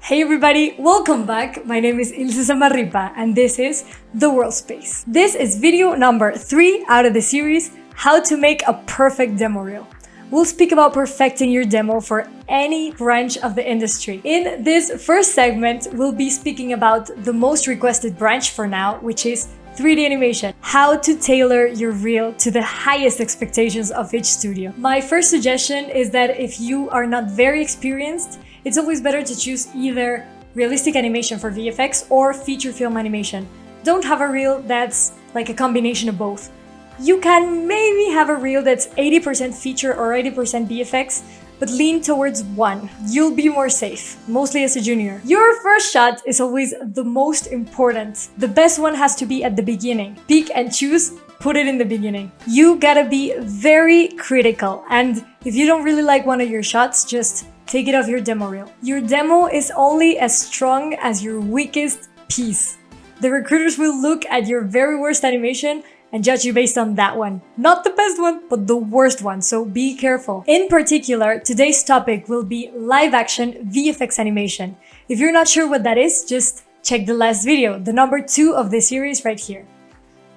Hey everybody, welcome back. My name is Ilse Zamarripa and this is the Worldspace. This is video number 3 out of the series, How to Make a Perfect Demo Reel. We'll speak about perfecting your demo for any branch of the industry. In this first segment, we'll be speaking about the most requested branch for now, which is 3D animation. How to tailor your reel to the highest expectations of each studio. My first suggestion is that if you are not very experienced, it's always better to choose either realistic animation for VFX or feature film animation. Don't have a reel that's like a combination of both. You can maybe have a reel that's 80% feature or 80% VFX, but lean towards one. You'll be more safe, mostly as a junior. Your first shot is always the most important. The best one has to be at the beginning. Pick and choose, put it in the beginning. You gotta be very critical, and if you don't really like one of your shots, just take it off your demo reel. Your demo is only as strong as your weakest piece. The recruiters will look at your very worst animation and judge you based on that one. Not the best one, but the worst one, so be careful. In particular, today's topic will be live action VFX animation. If you're not sure what that is, just check the last video, the number 2 of the series right here.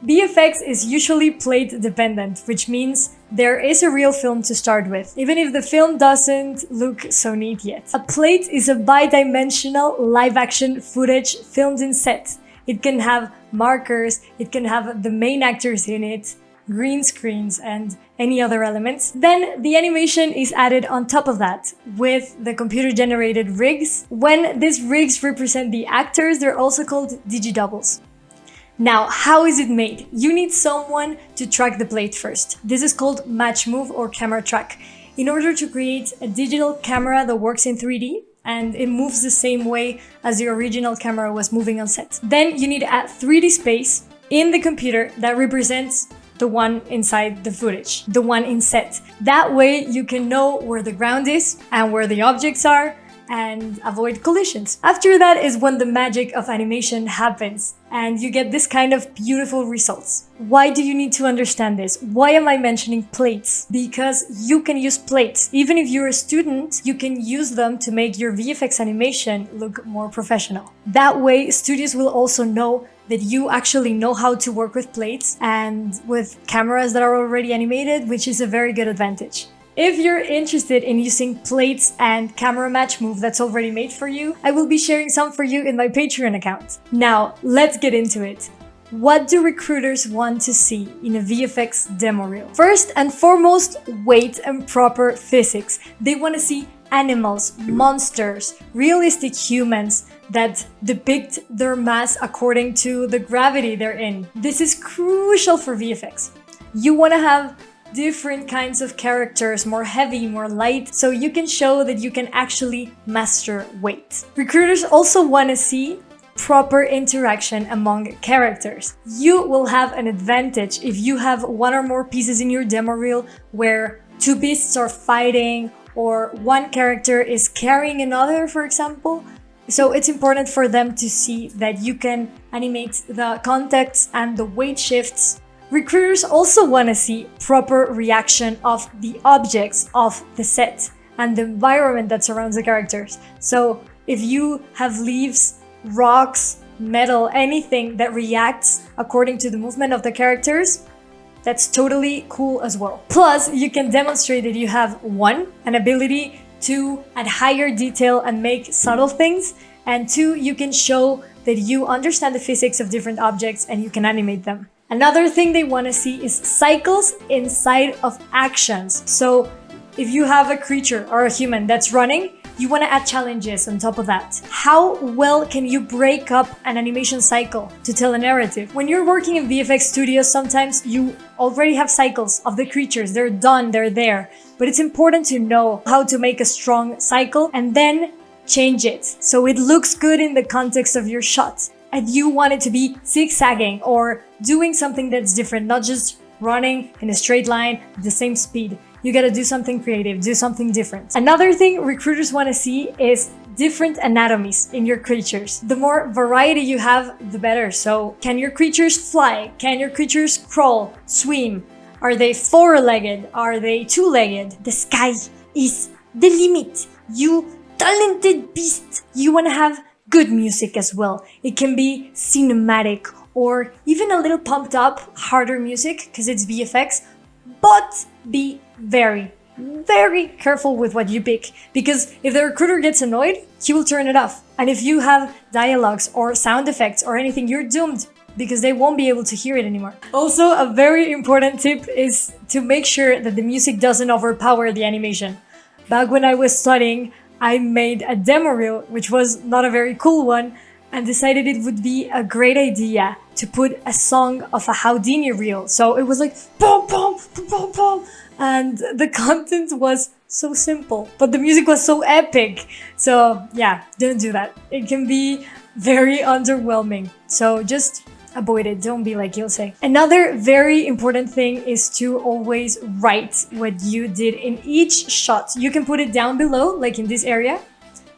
VFX is usually plate dependent, which means there is a real film to start with, even if the film doesn't look so neat yet. A plate is a bi-dimensional live action footage filmed in set. It can have markers, it can have the main actors in it, green screens, and any other elements. Then the animation is added on top of that with the computer-generated rigs. When these rigs represent the actors, they're also called digidoubles. Now, how is it made? You need someone to track the plate first. This is called match move or camera track. In order to create a digital camera that works in 3D, and it moves the same way as the original camera was moving on set. Then you need to add 3D space in the computer that represents the one inside the footage, the one in set. That way you can know where the ground is and where the objects are and avoid collisions. After that is when the magic of animation happens and you get this kind of beautiful results. Why do you need to understand this? Why am I mentioning plates? Because you can use plates. Even if you're a student, you can use them to make your VFX animation look more professional. That way, studios will also know that you actually know how to work with plates and with cameras that are already animated, which is a very good advantage. If you're interested in using plates and camera match move that's already made for you, I will be sharing some for you in my Patreon account. Now, let's get into it. What do recruiters want to see in a VFX demo reel? First and foremost, weight and proper physics. They want to see animals, monsters, realistic humans that depict their mass according to the gravity they're in. This is crucial for VFX. You want to have different kinds of characters, more heavy, more light, so you can show that you can actually master weight. Recruiters also want to see proper interaction among characters. You will have an advantage if you have one or more pieces in your demo reel where 2 beasts are fighting or one character is carrying another, for example. So it's important for them to see that you can animate the context and the weight shifts. Recruiters also want to see proper reaction of the objects of the set and the environment that surrounds the characters. So if you have leaves, rocks, metal, anything that reacts according to the movement of the characters, that's totally cool as well. Plus, you can demonstrate that you have an ability to add higher detail and make subtle things, and 2, you can show that you understand the physics of different objects and you can animate them. Another thing they want to see is cycles inside of actions. So if you have a creature or a human that's running, you want to add challenges on top of that. How well can you break up an animation cycle to tell a narrative? When you're working in VFX studios, sometimes you already have cycles of the creatures. They're done, they're there. But it's important to know how to make a strong cycle and then change it so it looks good in the context of your shot. And you want it to be zigzagging or doing something that's different, not just running in a straight line at the same speed. You gotta do something creative, do something different. Another thing recruiters want to see is different anatomies in your creatures. The more variety you have, the better. So can your creatures fly? Can your creatures crawl, swim? Are they 4-legged? Are they 2-legged? The sky is the limit. You talented beast. You want to have good music as well. It can be cinematic or even a little pumped up, harder music because it's VFX, but be very, very careful with what you pick, because if the recruiter gets annoyed, he will turn it off. And if you have dialogues or sound effects or anything, you're doomed because they won't be able to hear it anymore. Also, a very important tip is to make sure that the music doesn't overpower the animation. Back when I was studying, I made a demo reel, which was not a very cool one, and decided it would be a great idea to put a song of a Houdini reel. So it was like boom, boom, boom, boom, boom, and the content was so simple, but the music was so epic. So yeah, don't do that. It can be very underwhelming. So just avoid it. Don't be like Ilse. Another very important thing is to always write what you did in each shot. You can put it down below, like in this area,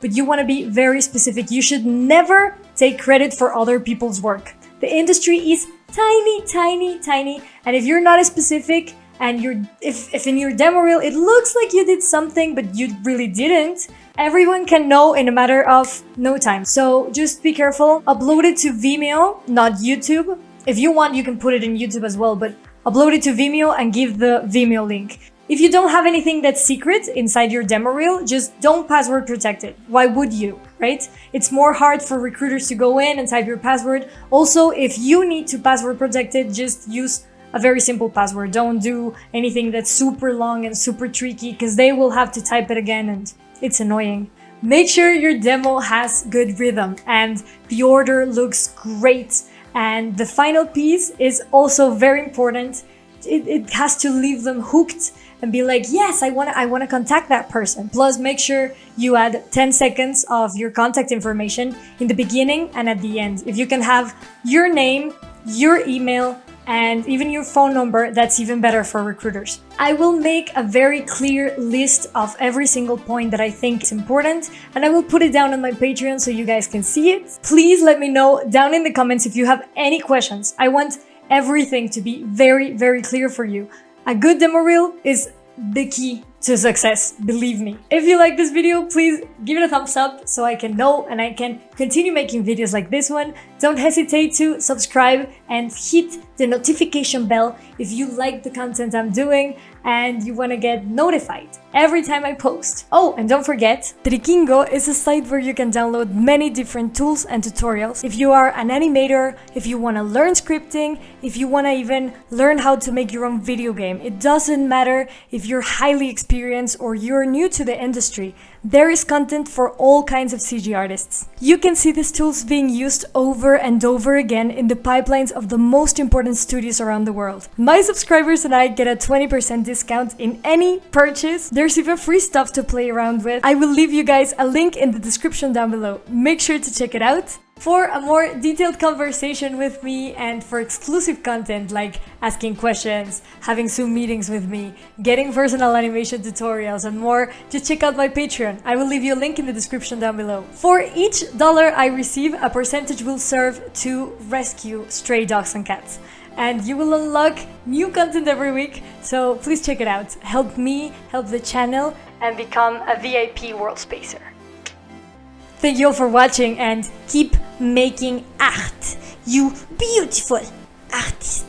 but you want to be very specific. You should never take credit for other people's work. The industry is tiny, tiny, tiny, and if you're not as specific and if in your demo reel it looks like you did something but you really didn't, everyone can know in a matter of no time. So just be careful. Upload it to Vimeo, not YouTube. If you want, you can put it in YouTube as well, but upload it to Vimeo and give the Vimeo link. If you don't have anything that's secret inside your demo reel, just don't password protect it. Why would you, right? It's more hard for recruiters to go in and type your password. Also, if you need to password protect it, just use a very simple password. Don't do anything that's super long and super tricky, because they will have to type it again and it's annoying. Make sure your demo has good rhythm and the order looks great. And the final piece is also very important. It has to leave them hooked and be like, yes, I want to contact that person. Plus, make sure you add 10 seconds of your contact information in the beginning and at the end. If you can have your name, your email, and even your phone number, that's even better for recruiters. I will make a very clear list of every single point that I think is important, and I will put it down on my Patreon so you guys can see it. Please let me know down in the comments if you have any questions. I want everything to be very, very clear for you. A good demo reel is the key to success, believe me. If you like this video, please give it a thumbs up so I can know and I can continue making videos like this one. Don't hesitate to subscribe and hit the notification bell if you like the content I'm doing and you want to get notified every time I post. Oh, and don't forget, Trikingo is a site where you can download many different tools and tutorials. If you are an animator, if you want to learn scripting, if you want to even learn how to make your own video game, it doesn't matter if you're highly experienced or you're new to the industry. There is content for all kinds of CG artists. You can see these tools being used over and over again in the pipelines of the most important studios around the world. My subscribers and I get a 20% discount in any purchase. There's even free stuff to play around with. I will leave you guys a link in the description down below. Make sure to check it out. For a more detailed conversation with me and for exclusive content like asking questions, having Zoom meetings with me, getting personal animation tutorials and more, just check out my Patreon. I will leave you a link in the description down below. For each $1 I receive, a percentage will serve to rescue stray dogs and cats. And you will unlock new content every week, so please check it out. Help me, help the channel, and become a VIP Worldspacer. Thank you all for watching and keep making art, you beautiful artist.